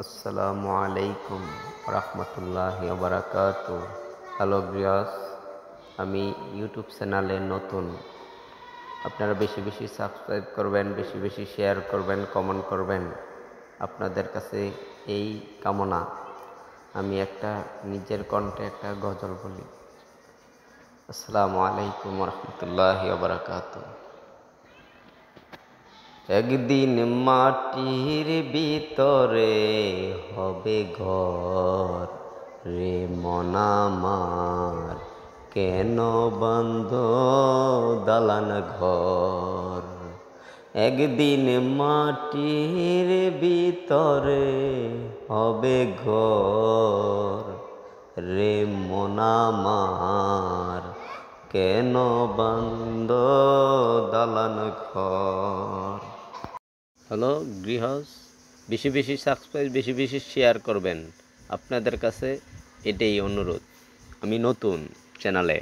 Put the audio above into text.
আসসালামু আলাইকুম রহমতুল্লাহি ওয়া বারাকাতুহু। হ্যালো ভিউয়ার্স, আমি ইউটিউব চ্যানেলে নতুন। আপনারা বেশি বেশি সাবস্ক্রাইব করবেন, বেশি বেশি শেয়ার করবেন, কমেন্ট করবেন। আপনাদের কাছে এই কামনা। আমি একটা নিজের কণ্ঠে একটা গজল বলি। আসসালামু আলাইকুম রহমতুল্লাহি ওয়া বারাকাতুহু। একদিন মাটির ভিতরে হবে ঘর, রে মন আমার কেন বন্ধ দালান ঘর। একদিন মাটির ভিতরে হবে ঘর, রে মন আমার কেন বন্ধ দালান ঘর। হ্যালো গৃহস্থ, বেশি বেশি সাবস্ক্রাইব, বেশি বেশি শেয়ার করবেন। আপনাদের কাছে এটাই অনুরোধ। আমি নতুন চ্যানেলে।